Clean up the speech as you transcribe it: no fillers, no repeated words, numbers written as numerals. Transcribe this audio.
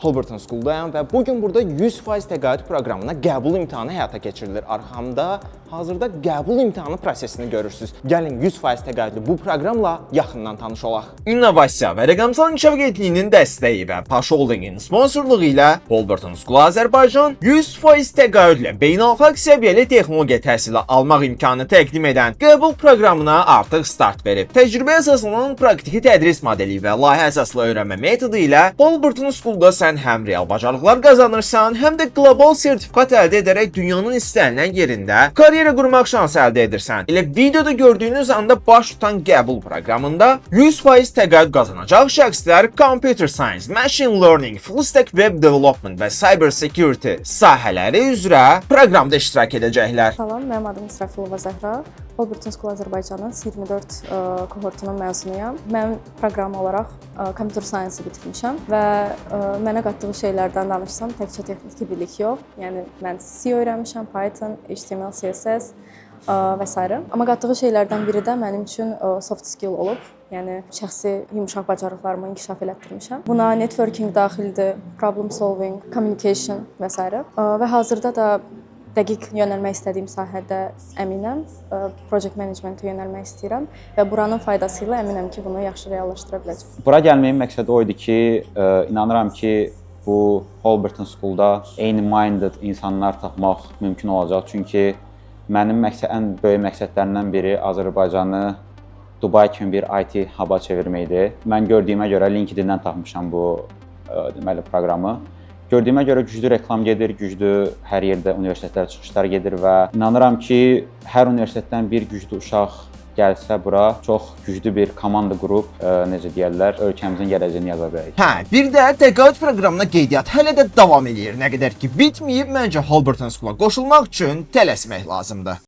Holberton School'dayım və bugün burada 100% təqaüd proqramına qəbul imtahanı həyata keçirilir. Arxamda hazırda qəbul imtahanı prosesini görürsünüz. Gəlin 100% təqaüdlü bu proqramla yaxından tanış olaq. İnnovasiya və rəqəmsal inkişaf agentliyinin dəstəyi və Paş Holdingin sponsorluğu ilə Holberton School Azərbaycan 100% təqaüdlə beynəlxalq səviyyəli texnologiya təhsili almaq imkanı təqdim edən qəbul proqramına artıq start verib. Təcrübə əsaslanan praktiki tədris modeli və layihə əsaslı öyrənmə metodu ilə Holberton School'da sən həm real bacarıqlar qazanırsan, həm də qlobal sertifikat əldə edərək dünyanın istənilən yerində karyera qurmaq şansı əldə edirsən. Elə videoda gördüyünüz anda baş tutan qəbul proqramında 100% təqaüd qazanacaq şəxslər Computer Science, Machine Learning, Full Stack Web Development və Cyber Security sahələri üzrə proqramda iştirak edəcəklər. Salam, mənim adım İsrafilova Zəhra. Holberton School Azərbaycanın 24 kohortunun məzunuyam. Mən proqram olaraq Computer Science-ı bitirmişəm və mənə qatdığı şeylərdən danışsam təkcə texniki bilik yox. Yəni mən C öyrənmişəm, Python, HTML, CSS və s. Amma qatdığı şeylərdən biri də mənim üçün soft skill olub. Yəni şəxsi yumşaq bacarıqlarımı inkişaf elətdirmişəm. Buna networking daxildir, problem solving, communication və s. Və hazırda da dəqiq yönəlmək istədiyim sahədə əminəm, project managementə yönəlmək istəyirəm və buranın faydası ilə əminəm ki, bunu yaxşı reallaşdıra biləcəm. Bura gəlməyin məqsədi o idi ki, inanıram ki, bu Holberton School'da eyni-minded insanlar tapmaq mümkün olacaq. Çünki mənim ən böyük məqsədlərimdən biri Azərbaycanı Dubai kimi bir IT hub-a çevirməkdir. Mən gördüyümə görə LinkedIn-dən tapmışam bu proqramı. Gördüyümə görə güclü reklam gedir, güclü hər yerdə universitetlərə çıxışlar gedir və inanıram ki, hər universitetdən bir güclü uşaq gəlsə bura çox güclü bir komanda qrup, necə deyirlər, ölkəmizin gələcəyini yaza bilərik. Hə, bir də təqaüd proqramına qeydiyyat hələ də davam edir. Nə qədər ki bitməyib, məncə Holberton School'a qoşulmaq üçün tələsmək lazımdır.